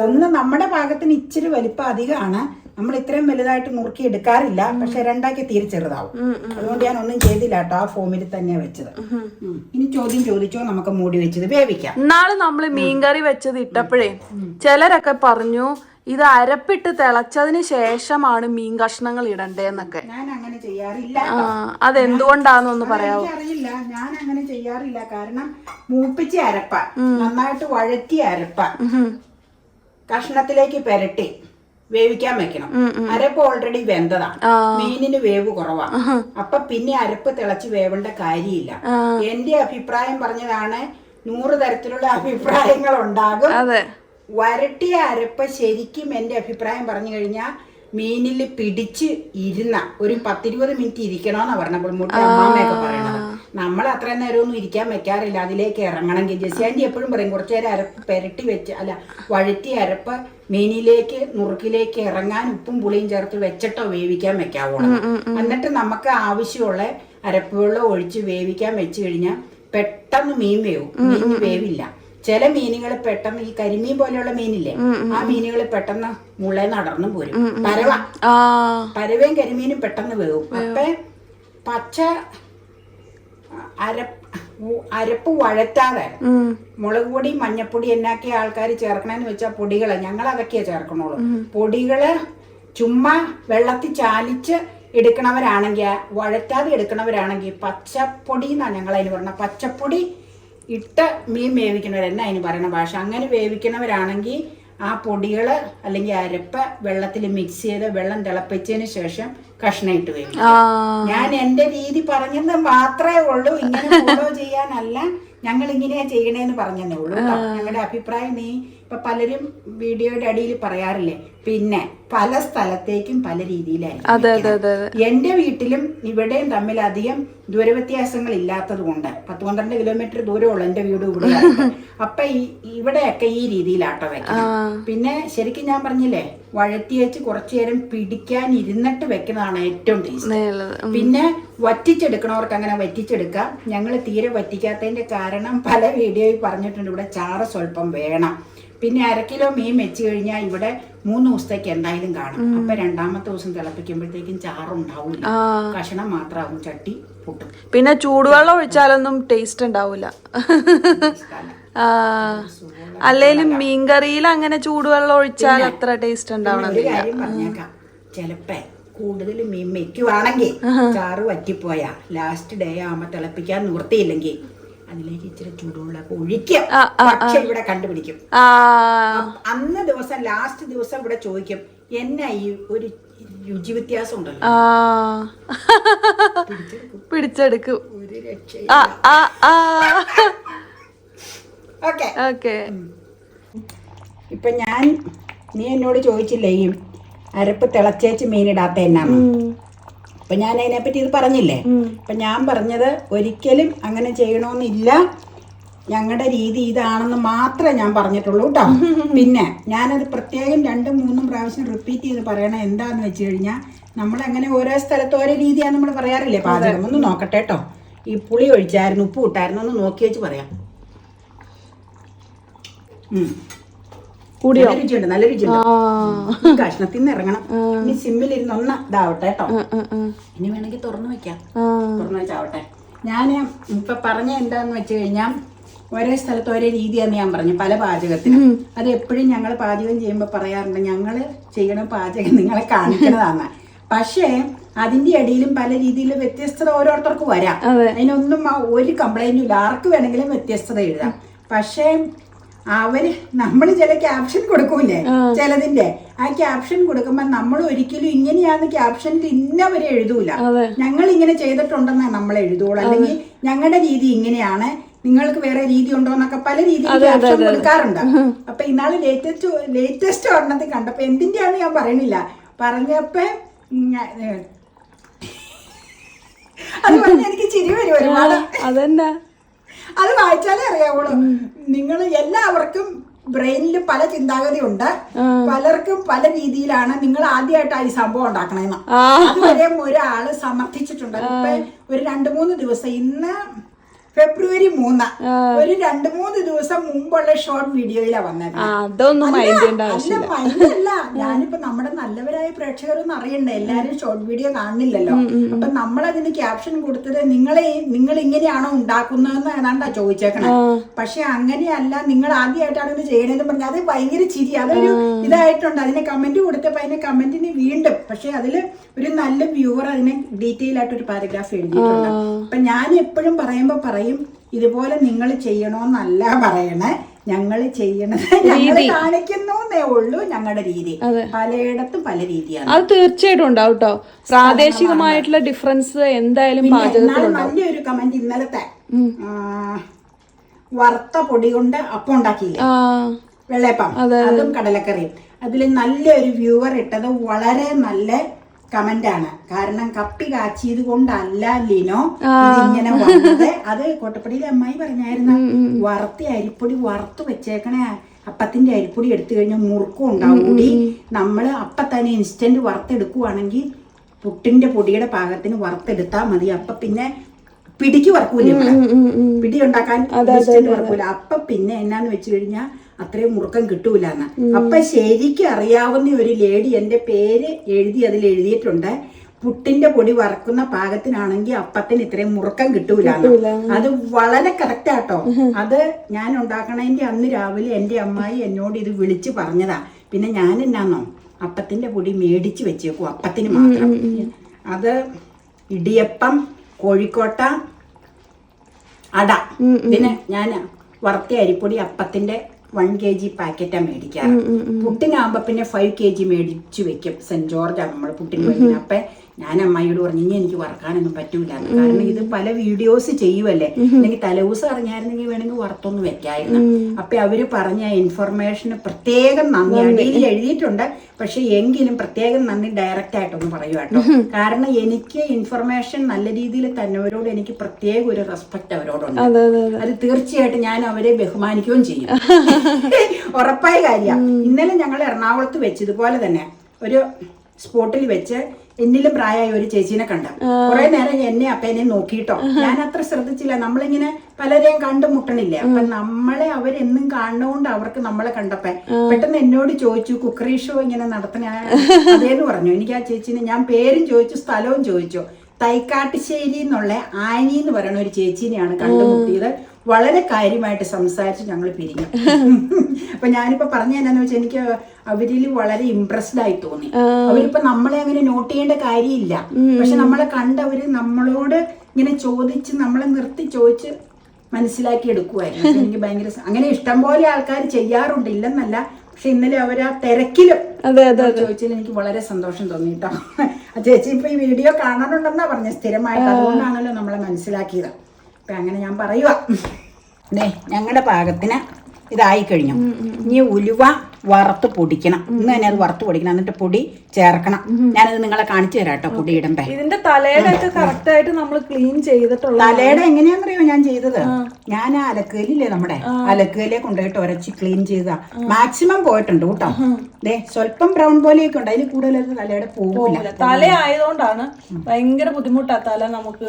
ഒന്ന് നമ്മുടെ പാകത്തിന് ഇച്ചിരി വലിപ്പം അധികമാണ്, നമ്മൾ ഇത്രയും വലുതായിട്ട് നുറുക്കി എടുക്കാറില്ല. പക്ഷെ 2 ആക്കി തീരെ ചെറുതാവും. അതുകൊണ്ട് ഞാൻ ഒന്നും ചെയ്തില്ല കേട്ടോ, ആ ഫോമിൽ തന്നെ വെച്ചത്. ഇനി ചോദ്യം ചോദിച്ചോ, നമുക്ക് മൂടി വെച്ചത് വേവിക്കാം. ഇന്നാള് നമ്മള് മീൻകറി വെച്ചത് ഇട്ടപ്പോഴേ ചിലരൊക്കെ പറഞ്ഞു ഇത് അരപ്പിട്ട് തിളച്ചതിന് ശേഷമാണ് മീൻ കഷ്ണങ്ങൾ ഇടണ്ടേന്നൊക്കെ. ഞാൻ അങ്ങനെ ചെയ്യാറില്ല. അതെന്തുകൊണ്ടാന്നൊന്ന് പറയാമോ? അറിയില്ല, ഞാൻ അങ്ങനെ ചെയ്യാറില്ല. കാരണം മൂപ്പിച്ച അരപ്പ, നന്നായിട്ട് വഴറ്റിയ അരപ്പ കഷ്ണത്തിലേക്ക് പെരട്ടി വേവിക്കാൻ വെക്കണം. അരപ്പ് ഓൾറെഡി വെന്തതാണ്, മീനിന് വേവ് കുറവാണ്. അപ്പൊ പിന്നെ അരപ്പ് തിളച്ച് വേവേണ്ട കാര്യമില്ല. എന്റെ അഭിപ്രായം പറഞ്ഞതാണ്. 100 തരത്തിലുള്ള അഭിപ്രായങ്ങൾ ഉണ്ടാകും. വരട്ടിയ അരപ്പ് ശരിക്കും എന്റെ അഭിപ്രായം പറഞ്ഞു കഴിഞ്ഞാൽ മീനിൽ പിടിച്ച് ഇരുന്ന ഒരു 10-20 മിനിറ്റ് ഇരിക്കണമെന്നാ പറഞ്ഞപ്പോൾ അമ്മാമ്മയൊക്കെ പറയണത്. നമ്മൾ അത്രയും നേരമൊന്നും ഇരിക്കാൻ വെക്കാറില്ല അതിലേക്ക് ഇറങ്ങണമെങ്കിൽ. ജെസ്സി ആന്റി എപ്പോഴും പറയും കുറച്ചു നേരം അരപ്പ് പെരട്ടി വെച്ച്, അല്ല വഴറ്റിയ അരപ്പ് മീനിലേക്ക് നുറുക്കിലേക്ക് ഇറങ്ങാൻ ഉപ്പും പുളിയും ചേർത്ത് വെച്ചിട്ടോ വേവിക്കാൻ വെക്കാവുള്ളൂ. എന്നിട്ട് നമുക്ക് ആവശ്യമുള്ള അരപ്പ് വെള്ളം ഒഴിച്ച് വേവിക്കാൻ വെച്ച് കഴിഞ്ഞാൽ പെട്ടെന്ന് മീൻ വേവും. മീനിന് വേവില്ല. ചില മീനുകൾ പെട്ടെന്ന്, ഈ കരിമീൻ പോലെയുള്ള മീനില്ലേ, ആ മീനുകൾ പെട്ടെന്ന് മുളേന്ന് അടർന്നു പോരും. പരവയും കരിമീനും പെട്ടെന്ന് വേവും. അപ്പൊ പച്ച അരപ്പ് വഴറ്റാതെ മുളക് പൊടി മഞ്ഞപ്പൊടി എന്നാക്കിയ ആൾക്കാർ ചേർക്കണമെന്ന് വെച്ചാൽ പൊടികള് ഞങ്ങൾ അതൊക്കെയാ ചേർക്കണോളൂ. പൊടികള് ചുമ്മാ വെള്ളത്തിൽ ചാലിച്ച് എടുക്കണവരാണെങ്കിൽ, വഴറ്റാതെ എടുക്കണവരാണെങ്കിൽ പച്ചപ്പൊടി എന്നാ ഞങ്ങൾ അതിന് പറഞ്ഞ, പച്ചപ്പൊടി ഇട്ട മീൻ വേവിക്കണവർ എന്നാ അതിന് പറയുന്ന ഭാഷ. അങ്ങനെ വേവിക്കണവരാണെങ്കിൽ ആ പൊടികൾ അല്ലെങ്കിൽ അരപ്പ് വെള്ളത്തിൽ മിക്സ് ചെയ്ത് വെള്ളം തിളപ്പിച്ചതിന് ശേഷം കഷ്ണം ഇട്ട് വേവിക്കും. ഞാൻ എന്റെ രീതി പറഞ്ഞത് മാത്രമേ ഉള്ളൂ, ഇങ്ങനെ ഫോളോ ചെയ്യാനല്ല. ഞങ്ങൾ ഇങ്ങനെയാ ചെയ്യണേന്ന് പറഞ്ഞതേ ഉള്ളൂ. ഞങ്ങളുടെ അഭിപ്രായം നീ ഇപ്പൊ പലരും വീഡിയോയുടെ അടിയിൽ പറയാറില്ലേ, പിന്നെ പല സ്ഥലത്തേക്കും പല രീതിയിലായിരിക്കും. എന്റെ വീട്ടിലും ഇവിടെയും തമ്മിൽ അധികം ദൂരവ്യത്യാസങ്ങൾ ഇല്ലാത്തത് കൊണ്ട് 10-12 കിലോമീറ്റർ ദൂരമുള്ളൂ എന്റെ വീട് ഇവിടെ. അപ്പൊ ഇവിടെയൊക്കെ ഈ രീതിയിലാട്ടോ വെക്കണം. പിന്നെ ശരിക്കും ഞാൻ പറഞ്ഞില്ലേ, വഴറ്റി വെച്ച് കുറച്ചു നേരം പിടിക്കാൻ ഇരുന്നിട്ട് വെക്കുന്നതാണ് ഏറ്റവും ടേസ്റ്റ്. പിന്നെ വറ്റിച്ചെടുക്കണവർക്ക് അങ്ങനെ വറ്റിച്ചെടുക്കാം. ഞങ്ങൾ തീരെ വറ്റിക്കാത്തതിന്റെ കാരണം പല വീഡിയോയിൽ പറഞ്ഞിട്ടുണ്ട്, ഇവിടെ ചാറ് സ്വല്പം വേണം. പിന്നെ 1/2 കിലോ മീൻ വെച്ച് കഴിഞ്ഞാൽ ഇവിടെ 3 ദിവസത്തേക്ക് എന്തായാലും കാണും. അപ്പൊ 2ാമത്തെ ദിവസം തിളപ്പിക്കുമ്പോഴത്തേക്കും ചാറുണ്ടാവില്ല, കഷണം മാത്രമാകും, ചട്ടി പൊട്ടും. പിന്നെ ചൂടുവെള്ളം ഒഴിച്ചാലൊന്നും ടേസ്റ്റ് ഉണ്ടാവില്ല. അല്ലേലും മീൻകറിയിൽ അങ്ങനെ ചൂടുവെള്ളം ഒഴിച്ചാൽ അത്ര ടേസ്റ്റ് ഉണ്ടാവണമെന്നില്ല. ഒരു കാര്യം പറഞ്ഞേക്കാം, ചിലപ്പോ കൂടുതൽ മീൻ വെക്കുവാണെങ്കിൽ ചാറ് വറ്റിപ്പോയാ ലാസ്റ്റ് ഡേ ആകുമ്പോ തിളപ്പിക്കാൻ നിവൃത്തിയില്ലെങ്കിൽ അതിലേക്ക് ഇച്ചിരി ചൂടുവെള്ളമൊക്കെ ഒഴിക്കും. പക്ഷെ ഇവിടെ കണ്ടുപിടിക്കും. അന്ന് ദിവസം ലാസ്റ്റ് ദിവസം ഇവിടെ ചോദിക്കും, എന്നാ ഈ ഒരു രുചി വ്യത്യാസം ഉണ്ടല്ലോ, പിടിച്ചെടുക്കും. ഒരു രക്ഷ. ഇപ്പൊ നീ എന്നോട് ചോദിച്ചില്ലേ ഈ അരപ്പ് തിളച്ചേച്ച് മീനിടാത്ത എന്നാണ്. അപ്പൊ ഞാൻ അതിനെപ്പറ്റി ഇത് പറഞ്ഞില്ലേ. അപ്പൊ ഞാൻ പറഞ്ഞത് ഒരിക്കലും അങ്ങനെ ചെയ്യണമെന്നില്ല. ഞങ്ങളുടെ രീതി ഇതാണെന്ന് മാത്രമേ ഞാൻ പറഞ്ഞിട്ടുള്ളൂ കേട്ടോ. പിന്നെ ഞാനത് പ്രത്യേകം 2-3 പ്രാവശ്യം റിപ്പീറ്റ് ചെയ്ത് പറയണത് എന്താന്ന് വെച്ച് കഴിഞ്ഞാൽ നമ്മളങ്ങനെ ഓരോ സ്ഥലത്ത് ഓരോ രീതിയാണ് നമ്മൾ പറയാറില്ലേ പാചകം. ഒന്ന് നോക്കട്ടെ കേട്ടോ. ഈ പുളി ഒഴിച്ചായിരുന്നു, ഉപ്പ് ഇട്ടായിരുന്നു, ഒന്ന് നോക്കി വെച്ച് പറയാം. നല്ല രുചിയുണ്ട്, നല്ല രുചിയുണ്ട്. കഷ്ണത്തിൽ നിന്ന് ഇറങ്ങണം. ഇനി സിമ്മിലിരുന്ന് ഒന്ന് ഇതാവട്ടെ കേട്ടോ. ഇനി വേണമെങ്കിൽ തുറന്നു വെക്കാം, തുറന്നു വെച്ചാവട്ടെ. ഞാൻ ഇപ്പൊ പറഞ്ഞ എന്താന്ന് വെച്ച് കഴിഞ്ഞാൽ ഒരേ സ്ഥലത്ത് ഒരേ രീതിയാന്ന് ഞാൻ പറഞ്ഞു പല പാചകത്തിനും. അത് എപ്പോഴും ഞങ്ങൾ പാചകം ചെയ്യുമ്പോൾ പറയാറുണ്ട്, ഞങ്ങൾ ചെയ്യണ പാചകം നിങ്ങളെ കാണിക്കണതാണ്. പക്ഷേ അതിന്റെ ഇടയിലും പല രീതിയിലും വ്യത്യസ്തത ഓരോരുത്തർക്കും വരാം. അതിനൊന്നും ഒരു കംപ്ലൈന്റും ഇല്ല, ആർക്ക് വേണമെങ്കിലും വ്യത്യസ്തത എഴുതാം. പക്ഷേ നമ്മൾ ചില ക്യാപ്ഷൻ കൊടുക്കൂലേ ചിലതിന്റെ, ആ ക്യാപ്ഷൻ കൊടുക്കുമ്പോ നമ്മൾ ഒരിക്കലും ഇങ്ങനെയാന്ന് ക്യാപ്ഷനിൽ ഇന്നവരെ എഴുതൂല. ഞങ്ങൾ ഇങ്ങനെ ചെയ്തിട്ടുണ്ടെന്നാ നമ്മൾ എഴുതുള്ളൂ. അല്ലെങ്കിൽ ഞങ്ങളുടെ രീതി ഇങ്ങനെയാണ്, നിങ്ങൾക്ക് വേറെ രീതി ഉണ്ടോ എന്നൊക്കെ പല രീതിയിൽ ക്യാപ്ഷൻ കൊടുക്കാറുണ്ട്. അപ്പൊ ഇന്നാള് ലേറ്റസ്റ്റ് ഒരെണ്ണത്തിൽ കണ്ടപ്പോ എന്തിന്റെയാന്ന് ഞാൻ പറയണില്ല, പറഞ്ഞപ്പോ അത് പറഞ്ഞ എനിക്ക് ചിരി വരും ഒരുപാട്. അതെന്നാ അത് വായിച്ചാലേ അറിയാവുള്ളൂ. നിങ്ങൾ എല്ലാവർക്കും ബ്രെയിനിൽ പല ചിന്താഗതി ഉണ്ട്, പലർക്കും പല രീതിയിലാണ്. നിങ്ങൾ ആദ്യമായിട്ടാണ് ഈ സംഭവം ഉണ്ടാക്കണമെന്ന് അതുവരെ ഒരാള് സമർത്ഥിച്ചിട്ടുണ്ട്. ഇപ്പൊ ഒരു 2-3 ദിവസം, ഇന്ന് ഫെബ്രുവരി 3, ഒരു 2-3 ദിവസം മുമ്പുള്ള ഷോർട്ട് വീഡിയോയിലാ വന്നത്. അല്ല, ഞാനിപ്പോ നമ്മുടെ നല്ലവരായ പ്രേക്ഷകരൊന്നും അറിയണ്ടേ, എല്ലാരും ഷോർട്ട് വീഡിയോ കാണുന്നില്ലല്ലോ. അപ്പൊ നമ്മളതിന് ക്യാപ്ഷൻ കൊടുത്തത് നിങ്ങൾ ഇങ്ങനെയാണോ ഉണ്ടാക്കുന്നതെന്ന് ഏതാണ്ടാ ചോദിച്ചേക്കണേ. പക്ഷെ അങ്ങനെയല്ല, നിങ്ങൾ ആദ്യമായിട്ടാണ് ഇത് ചെയ്യണതെന്ന് പറഞ്ഞാൽ അത് ഭയങ്കര ചിരി, അതൊരു ഇതായിട്ടുണ്ട്. അതിനെ കമന്റ് കൊടുത്തപ്പോ അതിന്റെ കമന്റിന് വീണ്ടും, പക്ഷെ അതില് ഒരു നല്ല വ്യൂവർ അതിനെ ഡീറ്റെയിൽ ആയിട്ട് ഒരു പാരഗ്രാഫ് എഴുതിയിട്ടുണ്ട്. അപ്പൊ ഞാൻ എപ്പോഴും പറയുമ്പോ പറയും, ഇതുപോലെ നിങ്ങൾ ചെയ്യണോന്നല്ല പറയണേ, ഞങ്ങൾ ചെയ്യണത് ഞങ്ങൾ കാണിക്കുന്നേ ഉള്ളൂ. ഞങ്ങളുടെ രീതി പലയിടത്തും പല രീതിയാണ്. അത് തീർച്ചയായിട്ടും ഉണ്ടാവും കേട്ടോ, പ്രാദേശികമായിട്ടുള്ള ഡിഫറൻസ് എന്തായാലും. നല്ലൊരു കമന്റ് ഇന്നലത്തെ വറുത്ത പൊടി കൊണ്ട് അപ്പം ഉണ്ടാക്കിയില്ലേ, വെള്ളയപ്പം, അതും കടലക്കറിയും, അതിൽ നല്ലൊരു വ്യൂവർ ഇട്ടത് വളരെ നല്ല കമന്റ് ആണ്. കാരണം കപ്പി കാച്ചിയത് കൊണ്ടല്ല ലിനോ ഇതിങ്ങനെ വന്നത്. അത് കോട്ടപ്പടിയിലെ അമ്മായി പറഞ്ഞായിരുന്നു, വറുത്ത അരിപ്പൊടി വറുത്ത് വെച്ചേക്കണേ അപ്പത്തിന്റെ അരിപ്പൊടി എടുത്തു കഴിഞ്ഞാൽ മുറുക്കും ഉണ്ടാവൂടി. നമ്മള് അപ്പൊ തന്നെ ഇൻസ്റ്റന്റ് വറുത്തെടുക്കുവാണെങ്കിൽ പുട്ടിന്റെ പൊടിയുടെ പാകത്തിന് വറുത്തെടുത്താൽ മതി. അപ്പൊ പിന്നെ പിടിക്ക് വറക്കൂല, പിടി ഉണ്ടാക്കാൻ ഇൻസ്റ്റന്റ് വറക്കൂല. അപ്പൊ പിന്നെ എന്നാന്ന് വെച്ച് കഴിഞ്ഞാൽ അത്രയും മുറുക്കം കിട്ടൂലെന്ന്. അപ്പൊ ശരിക്കും അറിയാവുന്ന ഒരു ലേഡി എന്റെ പേര് എഴുതി അതിൽ എഴുതിയിട്ടുണ്ട്, പുട്ടിന്റെ പൊടി വറക്കുന്ന പാകത്തിനാണെങ്കിൽ അപ്പത്തിന് ഇത്രയും മുറുക്കം കിട്ടൂലെന്ന്. അത് വളരെ കറക്റ്റ് ആട്ടോ. അത് ഞാൻ ഉണ്ടാക്കണതിന്റെ അന്ന് രാവിലെ എന്റെ അമ്മായി എന്നോട് ഇത് വിളിച്ച് പറഞ്ഞതാ. പിന്നെ ഞാൻ എന്നാന്നോ അപ്പത്തിന്റെ പൊടി മേടിച്ച് വെച്ചേക്കും അപ്പത്തിന് മാത്രം. അത് ഇടിയപ്പം, കോഴിക്കോട്ട, അട, പിന്നെ ഞാൻ വറുത്ത അരിപ്പൊടി അപ്പത്തിന്റെ 1 kg പാക്കറ്റാണ് മേടിക്കാറ്. പുട്ടിനാകുമ്പോ പിന്നെ 5 kg മേടിച്ചു വെക്കും. സെന്റ് ജോർജാണ് നമ്മൾ പുട്ടിന് മേടിക്കുന്നത്. അപ്പൊ ഞാൻ അമ്മായിയോട് പറഞ്ഞു, ഇനി എനിക്ക് വറക്കാനൊന്നും പറ്റൂല, കാരണം ഇത് പല വീഡിയോസ് ചെയ്യുമല്ലേ, അല്ലെങ്കിൽ തലേദിവസം അറിഞ്ഞായിരുന്നെങ്കിൽ വേണമെങ്കിൽ വറുത്തൊന്നും വെക്കായിരുന്നു. അപ്പൊ അവര് പറഞ്ഞ ഇൻഫർമേഷന് പ്രത്യേകം നന്ദി. അടിയിൽ എഴുതിയിട്ടുണ്ട്, പക്ഷെ എങ്കിലും പ്രത്യേകം നന്ദി ഡയറക്റ്റ് ആയിട്ടൊന്ന് പറയൂ കേട്ടോ. കാരണം എനിക്ക് ഇൻഫർമേഷൻ നല്ല രീതിയിൽ തന്നവരോട് എനിക്ക് പ്രത്യേക ഒരു റെസ്പെക്ട് അവരോടുണ്ട്. അത് തീർച്ചയായിട്ടും ഞാൻ അവരെ ബഹുമാനിക്കുകയും ചെയ്യും, ഉറപ്പായ കാര്യമാണ്. ഇന്നലെ ഞങ്ങൾ എറണാകുളത്ത് വെച്ച് ഇതുപോലെ തന്നെ ഒരു സ്പോട്ടിൽ വെച്ച് എന്നിലും പ്രായമായ ഒരു ചേച്ചീനെ കണ്ട. കുറെ നേരം എന്നെ അപ്പേനെ നോക്കിയിട്ടോ, ഞാൻ അത്ര ശ്രദ്ധിച്ചില്ല. നമ്മളിങ്ങനെ പലരെയും കണ്ടുമുട്ടണില്ലേ, അപ്പൊ നമ്മളെ അവരെന്നും കാണുന്നതുകൊണ്ട് അവർക്ക് നമ്മളെ കണ്ടപ്പോ പെട്ടെന്ന് എന്നോട് ചോദിച്ചു, കുക്കറി ഷോ ഇങ്ങനെ നടത്തണ അതേന്ന് പറഞ്ഞു. എനിക്ക് ആ ചേച്ചീനെ ഞാൻ പേരും ചോദിച്ചു, സ്ഥലവും ചോദിച്ചു. തൈക്കാട്ടുശ്ശേരി എന്നുള്ള ആനി എന്ന് പറയുന്ന ഒരു ചേച്ചീനെയാണ് കണ്ടുമുട്ടിയത്. വളരെ കാര്യമായിട്ട് സംസാരിച്ച് ഞങ്ങൾ പിരിഞ്ഞു. അപ്പൊ ഞാനിപ്പോ പറഞ്ഞ എന്നാന്ന് വെച്ചാൽ എനിക്ക് അവരിൽ വളരെ ഇംപ്രസ്ഡ് ആയി തോന്നി. അവരിപ്പോ നമ്മളെ അങ്ങനെ നോട്ട് ചെയ്യേണ്ട കാര്യമില്ല, പക്ഷെ നമ്മളെ കണ്ടവര് നമ്മളോട് ഇങ്ങനെ ചോദിച്ച് നമ്മളെ നിർത്തി ചോദിച്ച് മനസ്സിലാക്കി എടുക്കുമായിരുന്നു. എനിക്ക് ഭയങ്കര അങ്ങനെ ഇഷ്ടം പോലെ ആൾക്കാർ ചെയ്യാറുണ്ട്, ഇല്ലെന്നല്ല. പക്ഷെ ഇന്നലെ അവർ ആ തിരക്കിലും ചോദിച്ചതിൽ എനിക്ക് വളരെ സന്തോഷം തോന്നി കേട്ടോ. ആ ചേച്ചി ഇപ്പൊ ഈ വീഡിയോ കാണാനുണ്ടെന്നാ പറഞ്ഞ സ്ഥിരമായിട്ട്, അതുകൊണ്ടാണല്ലോ നമ്മളെ മനസ്സിലാക്കിയത്. അപ്പൊ അങ്ങനെ ഞാൻ പറയുക, ഞങ്ങളുടെ പാകത്തിന് ഇതായി കഴിഞ്ഞു. ഇനി ഉലുവ വറുത്ത് പൊടിക്കണം. ഇന്ന് തന്നെ അത് വറുത്ത് പൊടിക്കണം. എന്നിട്ട് പൊടി ചേർക്കണം. ഞാനത് നിങ്ങളെ കാണിച്ചു തരാം കേട്ടോ. പൊടി ഇടമ്പേ ഇതിന്റെ തലയുടെ ഒക്കെ കറക്റ്റ് ആയിട്ട് നമ്മൾ ക്ലീൻ ചെയ്തിട്ടുള്ള. തലയുടെ എങ്ങനെയാണെന്നറിയോ ഞാൻ ചെയ്തത്? ഞാൻ ആ അലക്കുകലില്ലേ, നമ്മുടെ അലക്കുകലിയെ കൊണ്ടുപോയിട്ട് ഉരച്ച് ക്ലീൻ ചെയ്താ മാക്സിമം പോയിട്ടുണ്ട് കേട്ടോ. സ്വല്പം ബ്രൗൺ പോലെയൊക്കെ ഉണ്ട്. അതിൽ കൂടുതൽ തലയുടെ പോകില്ല. തല ആയതുകൊണ്ടാണ് ഭയങ്കര ബുദ്ധിമുട്ടാ തല നമുക്ക്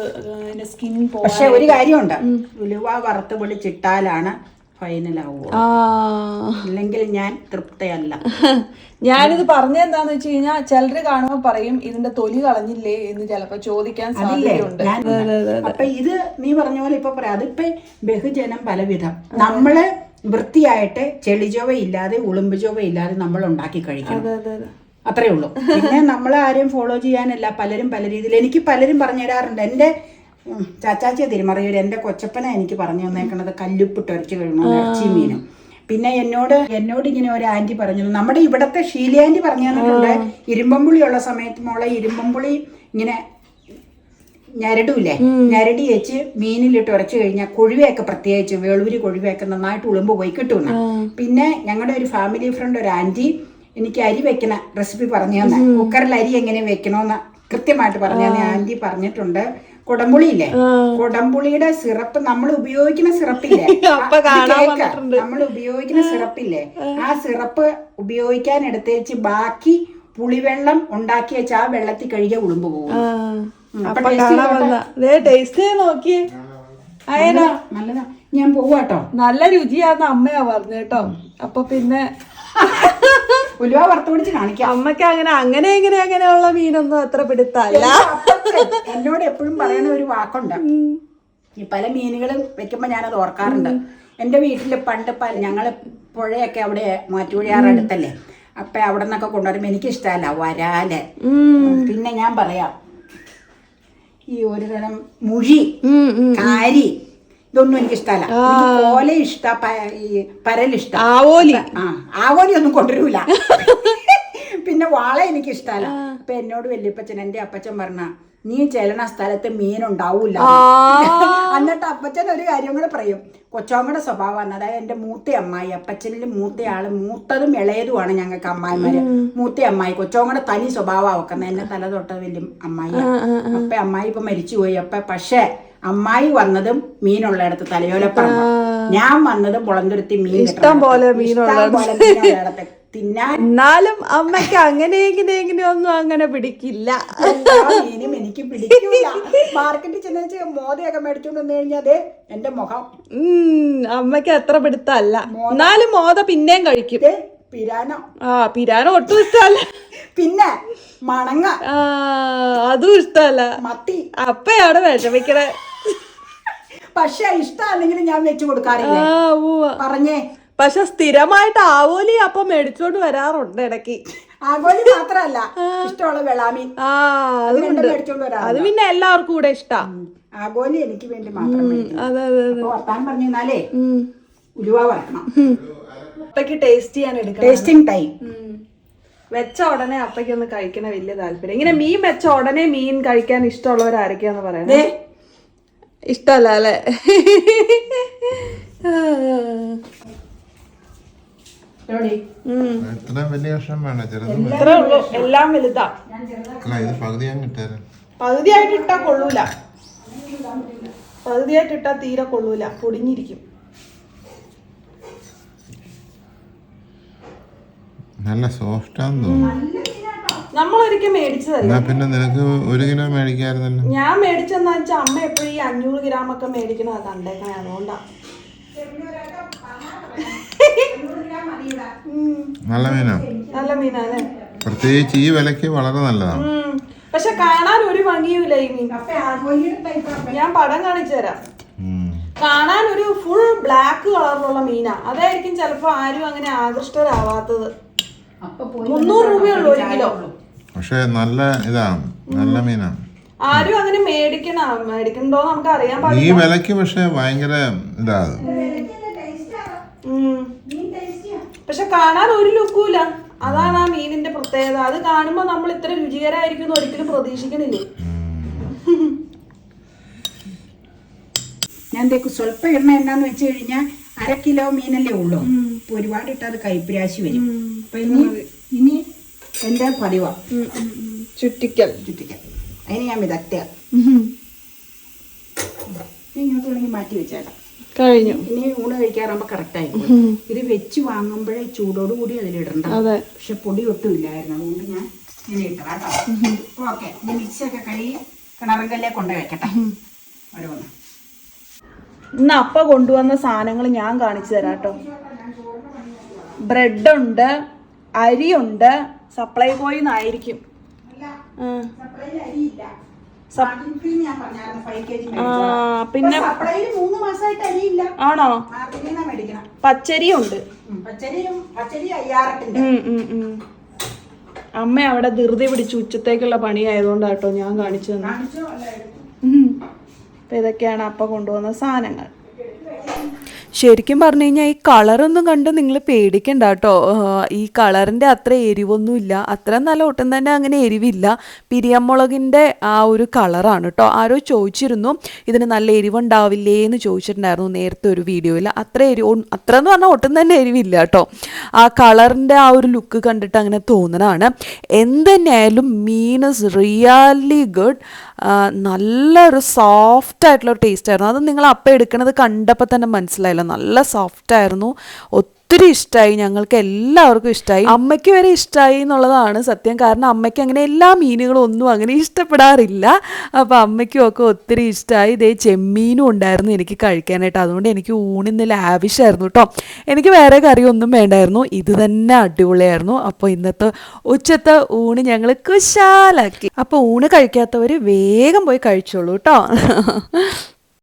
സ്കിൻ. പക്ഷെ ഒരു കാര്യമുണ്ട്, ഉലുവ വറുത്ത് പൊടിച്ചിട്ടാലാണ് ഫൈനലാവുക. ഇല്ലെങ്കിൽ ഞാൻ തൃപ്തയല്ല. ഞാനിത് പറഞ്ഞെന്താന്ന് വെച്ച് കഴിഞ്ഞാൽ ചിലര് കാണുമ്പോ പറയും ഇതിന്റെ തൊലി കളഞ്ഞില്ലേ എന്ന് ചിലപ്പോ ചോദിക്കാൻ സാധ്യതയുണ്ട്. അപ്പൊ ഇത് നീ പറഞ്ഞ പോലെ ഇപ്പൊ പറയാം, അതിപ്പോ ബഹുജനം പലവിധം. നമ്മള് വൃത്തിയായിട്ട് ചെളിചൊവ ഇല്ലാതെ ഉളുമ്പ് ചൊവ ഇല്ലാതെ നമ്മൾ ഉണ്ടാക്കി കഴിക്കണം. അത്രേ ഉള്ളൂ. പിന്നെ നമ്മൾ ആരെയും ഫോളോ ചെയ്യാനല്ല. പലരും പല രീതിയിൽ എനിക്ക് പലരും പറഞ്ഞു തരാറുണ്ട്. എൻ്റെ ചാച്ചാച്ചിയെ തിരുമറിയൂർ എൻ്റെ കൊച്ചപ്പന എനിക്ക് പറഞ്ഞു തന്നേക്കണത് കല്ലുപ്പിട്ട് ഉരച്ച് കഴിയണം ഇറച്ചി മീനും. പിന്നെ എന്നോട് ഇങ്ങനെ ഒരു ആന്റി പറഞ്ഞു, നമ്മുടെ ഇവിടത്തെ ഷീല ആന്റി പറഞ്ഞു തന്നിട്ടുണ്ട്, ഇരുമ്പമ്പുളി ഉള്ള സമയത്ത് മോളെ ഇരുമ്പമ്പുളി ഇങ്ങനെ ഞരടൂല്ലേ, ഞരടി വെച്ച് മീനിലിട്ട് ഉരച്ചു കഴിഞ്ഞാൽ കൊഴുവയൊക്കെ, പ്രത്യേകിച്ച് വേളൂരി കൊഴുവയൊക്കെ നന്നായിട്ട് ഉളുമ്പ് പോയി കിട്ടുന്നു. പിന്നെ ഞങ്ങളുടെ ഒരു ഫാമിലി ഫ്രണ്ട് ഒരു ആന്റി എനിക്ക് അരി വെക്കണ റെസിപ്പി പറഞ്ഞു തന്നെ, കുക്കറിൽ അരി എങ്ങനെ വെക്കണോന്ന് കൃത്യമായിട്ട് പറഞ്ഞു തന്നെ ആന്റി പറഞ്ഞിട്ടുണ്ട്. കൊടംപുളിയില്ലേ, കൊടംപുളിയുടെ സിറപ്പ് നമ്മൾ ഉപയോഗിക്കുന്ന സിറപ്പില്ലേ, നമ്മൾ ഉപയോഗിക്കുന്ന സിറപ്പില്ലേ, ആ സിറപ്പ് ഉപയോഗിക്കാൻ എടുത്തേച്ച് ബാക്കി പുളിവെള്ളം ഉണ്ടാക്കി വെച്ച് ആ വെള്ളത്തിൽ കഴുകിയ ഉളുമ്പ് പോകും. നല്ലതാ. ഞാൻ പോവാട്ടോ. നല്ല രുചിയാന്ന് അമ്മയാ പറഞ്ഞു കേട്ടോ. അപ്പൊ പിന്നെ ഉലുവ വറുത്ത് പിടിച്ച് കാണിക്കാം. അമ്മക്ക് അങ്ങനെയുള്ള മീനൊന്നും അത്ര പിടുത്തല്ല. എന്നോട് എപ്പോഴും പറയണ ഒരു വാക്കുണ്ട്, ഈ പല മീനുകളും വെക്കുമ്പോ ഞാനത് ഓർക്കാറുണ്ട്. എന്റെ വീട്ടില് പണ്ട് ഞങ്ങള് പുഴയൊക്കെ അവിടെ മാറ്റുപുഴയാറ് അടുത്തല്ലേ, അപ്പൊ അവിടെ നിന്നൊക്കെ കൊണ്ടുവരുമ്പോ എനിക്കിഷ്ടമല്ല വരാല്. പിന്നെ ഞാൻ പറയാം, ഈ ഒരു തരം മുഴി, കാരി, ഇതൊന്നും എനിക്ക് ഇഷ്ടമല്ല. കോല ഇഷ്ട, ഈ പരലിഷ്ട, ആവോലി ഒന്നും കൊണ്ടുവരൂല. പിന്നെ വാള എനിക്ക് ഇഷ്ടമല്ല. അപ്പൊ എന്നോട് വല്യപ്പച്ചൻ, എന്റെ അപ്പച്ചൻ പറഞ്ഞ, നീ ചെല്ലണ സ്ഥലത്ത് മീനുണ്ടാവൂല. എന്നിട്ട് അപ്പച്ചൻ ഒരു കാര്യം കൂടെ പറയും, കൊച്ചോങ്ങടെ സ്വഭാവമാണ്. അതായത് എന്റെ മൂത്ത അമ്മായി, അപ്പച്ചനിൽ മൂത്തയാള്, മൂത്തതും ഇളയതുമാണ് ഞങ്ങൾക്ക് അമ്മായിമാര്. മൂത്ത അമ്മായി കൊച്ചോങ്ങടെ തനി സ്വഭാവം വെക്കുന്നത്, എന്നെ തല തൊട്ട വലിയ അമ്മായി. അപ്പൊ അമ്മായി ഇപ്പൊ മരിച്ചുപോയി. അപ്പൊ പക്ഷെ അമ്മായി വന്നതും മീനുള്ളയിടത്ത് തലയോലപ്പറമ്പ്, ഞാൻ വന്നതും മുളന്തുരുത്തി മീൻ ഇഷ്ടം പോലെ മീനുള്ളയിടത്ത് തിന്നാൻ. എന്നാലും അമ്മയ്ക്ക് അങ്ങനെയൊന്നും അങ്ങനെ പിടിക്കില്ല. മീനും എനിക്ക് പിടിക്കില്ല. മാർക്കറ്റിൽ ചെന്ന് മോദയൊക്കെ മേടിച്ചോണ്ട് വന്നു കഴിഞ്ഞാൽ അതെ എന്റെ മുഖം. അമ്മയ്ക്ക് അത്ര പിടുത്തല്ല. എന്നാലും മോദ പിന്നെയും കഴിക്കും. പിരാനോ? പിരാനോ ഒട്ടും ഇഷ്ടമല്ല. പിന്നെ മണങ്ങ, അതും ഇഷ്ടമല്ല. മത്തി, അപ്പയാണ് വിഷമിക്കണേ. പക്ഷെ ഇഷ്ടമാണെങ്കിലും ഞാൻ വെച്ചു കൊടുക്കാറില്ല. പറഞ്ഞേ. പക്ഷെ സ്ഥിരമായിട്ട് ആവോലി അപ്പം മേടിച്ചോണ്ട് വരാറുണ്ട് ഇടയ്ക്ക്. ആവോലി മാത്രല്ല, ഇഷ്ടമുള്ള വെളാമീൻ മേടിച്ചോണ്ട് വരാം. അത് പിന്നെ എല്ലാവർക്കും കൂടെ ഇഷ്ടാ. ആഗോലി എനിക്ക് വേണ്ടി മാത്രം. വർത്താൻ പറഞ്ഞാലേ ഉലുവ വറക്കണം. അപ്പയ്ക്ക് ടേസ്റ്റ് ചെയ്യാൻ എടുക്കണം. Tasting time. വെച്ച ഉടനെ അപ്പയ്ക്ക് ഒന്ന് കഴിക്കണ വലിയ താല്പര്യം. ഇങ്ങനെ മീൻ വെച്ച ഉടനെ മീൻ കഴിക്കാൻ ഇഷ്ടമുള്ളവരാരൊക്കെയാന്ന് പറയണേ. ഇഷ്ടല്ല അല്ലേ? എല്ലാം വലുതാ. പകുതിയായിട്ട് ഇട്ടാ കൊള്ളൂല. പകുതിയായിട്ട് ഇട്ടാ തീരെ കൊള്ളൂല, പൊടിഞ്ഞിരിക്കും. നല്ല സോഫ്റ്റ് ആണെന്ന് തോന്നുന്നു. നമ്മളൊരിക്കൽ മേടിച്ചതല്ല. പിന്നെ നിനക്ക് 1 കിലോ മേടിക്കായിരുന്നല്ലോ. ഞാൻ മേടിച്ചെന്ന് വെച്ചാൽ അമ്മ എപ്പോഴും 500 ഗ്രാം ഒക്കെ മേടിക്കണത് കണ്ടേക്കണേ, അതുകൊണ്ടാ. നല്ല മീനാണ്. നല്ല മീനാണ്. പ്രത്യേകിച്ച് ഈ വിലക്ക് വളരെ നല്ലതാണ്. പക്ഷെ കാണാൻ ഒരു ഭംഗിയുമില്ല ഈ മീൻ. ഞാൻ പടം കാണിച്ചു തരാം. കാണാൻ ഒരു ഫുൾ ബ്ലാക്ക് കളറിലുള്ള മീനാ. അതായിരിക്കും ചിലപ്പോ ആരും അങ്ങനെ ആകൃഷ്ടരാവാത്തത്. 300 രൂപയുള്ളൂ 1 കിലോ. പക്ഷെ നല്ല ഇതാണ്, നല്ല മീനാണ്. ആരും അങ്ങനെ മേടിക്കണ്ടോ നമുക്ക് അറിയാൻ പാടില്ല. ഈ വിലക്ക് പക്ഷെ ഭയങ്കര ഇതാ. പക്ഷെ കാണാൻ ഒരു ലുക്കുമില്ല. അതാണ് ആ മീനിന്റെ പ്രത്യേകത. അത് കാണുമ്പോ നമ്മൾ ഇത്ര രുചികരമായിരിക്കും ഒരിക്കലും പ്രതീക്ഷിക്കണില്ലേ. ഞാൻ സ്വല്പം എണ്ണ എന്നാന്ന് വെച്ച് കഴിഞ്ഞാൽ 1/2 കിലോ മീനല്ലേ ഉള്ളൂ. ഇപ്പൊ ഒരുപാട് ഇട്ടാൽ അത് കൈപ്പിരാശി വരും. അപ്പൊ ഇനി എന്റെ പതിവാ ചുറ്റിക്കൽ. അതിന് ഞാൻ വിദഗ്ധ. ഇങ്ങോട്ട് വേണമെങ്കിൽ മാറ്റി വെച്ചേക്കാം. കഴിഞ്ഞു. ഇനി ഊണ് കഴിക്കാറാകുമ്പോ കറക്റ്റായി. ഇത് വെച്ച് വാങ്ങുമ്പോഴേ ചൂടോടുകൂടി അതിലിടണ്ട. പക്ഷെ പൊടി ഒട്ടും ഇല്ലായിരുന്നു, അതുകൊണ്ട് ഞാൻ ഇങ്ങനെ ഇട്ടാട്ടോ. ഓക്കെ, ഇനി മിക്സിയൊക്കെ കഴുകി കിണറുകല്ലേ കൊണ്ട് വെക്കട്ടെ ഓരോന്ന്. ഇന്ന് അപ്പ കൊണ്ടുവന്ന സാധനങ്ങൾ ഞാൻ കാണിച്ചു തരാം കേട്ടോ. ബ്രെഡുണ്ട്, അരിയുണ്ട്. സപ്ലൈ കോയിന്നായിരിക്കും. പിന്നെ ആണോ? പച്ചരി ഉണ്ട്. അമ്മ അവിടെ ധൃതി പിടിച്ച് ഉച്ചത്തേക്കുള്ള പണിയായതുകൊണ്ടാട്ടോ ഞാൻ കാണിച്ചു തന്നെ. അപ്പൊ ഇതൊക്കെയാണ് അപ്പ കൊണ്ടുവന്ന സാധനങ്ങൾ. ശരിക്കും പറഞ്ഞു കഴിഞ്ഞാൽ ഈ കളറൊന്നും കണ്ട് നിങ്ങൾ പേടിക്കണ്ട കേട്ടോ. ഈ കളറിൻ്റെ അത്ര എരിവൊന്നുമില്ല, അത്ര നല്ല ഒട്ടും തന്നെ അങ്ങനെ എരിവില്ല. പിരിയമുളകിൻ്റെ ആ ഒരു കളറാണ് കേട്ടോ. ആരോ ചോദിച്ചിരുന്നു ഇതിന് നല്ല എരിവുണ്ടാവില്ലേ എന്ന് ചോദിച്ചിട്ടുണ്ടായിരുന്നു നേരത്തെ ഒരു വീഡിയോയിൽ. അത്ര എന്ന് പറഞ്ഞാൽ ഒട്ടും തന്നെ എരിവില്ല കേട്ടോ. ആ കളറിൻ്റെ ആ ഒരു ലുക്ക് കണ്ടിട്ട് അങ്ങനെ തോന്നണതാണ്. എന്തുതന്നെയായാലും മീൻ ഇസ് റിയലി ഗുഡ്. നല്ലൊരു സോഫ്റ്റായിട്ടുള്ളൊരു ടേസ്റ്റ് ആയിരുന്നു. അത് നിങ്ങൾ അപ്പം എടുക്കുന്നത് കണ്ടപ്പോൾ തന്നെ മനസ്സിലായില്ല. നല്ല സോഫ്റ്റായിരുന്നു. ഒത്തിരി ഇഷ്ടമായി, ഞങ്ങൾക്ക് എല്ലാവർക്കും ഇഷ്ടമായി. അമ്മയ്ക്ക് വരെ ഇഷ്ടമായി എന്നുള്ളതാണ് സത്യം. കാരണം അമ്മയ്ക്ക് അങ്ങനെ എല്ലാ മീനുകളും ഒന്നും അങ്ങനെ ഇഷ്ടപ്പെടാറില്ല. അപ്പോൾ അമ്മയ്ക്കും ഒക്കെ ഒത്തിരി ഇഷ്ടമായി. ഇതേ ചെമ്മീനും ഉണ്ടായിരുന്നു എനിക്ക് കഴിക്കാനായിട്ട്. അതുകൊണ്ട് എനിക്ക് ഊണിന്ന് ലാവിഷായിരുന്നു കേട്ടോ. എനിക്ക് വേറെ കറിയൊന്നും വേണ്ടായിരുന്നു, ഇത് തന്നെ അടിപൊളിയായിരുന്നു. അപ്പോൾ ഇന്നത്തെ ഉച്ചത്തെ ഊണ് ഞങ്ങൾ കുശാലാക്കി. അപ്പോൾ ഊണ് കഴിക്കാത്തവർ വേഗം പോയി കഴിച്ചോളൂ കേട്ടോ.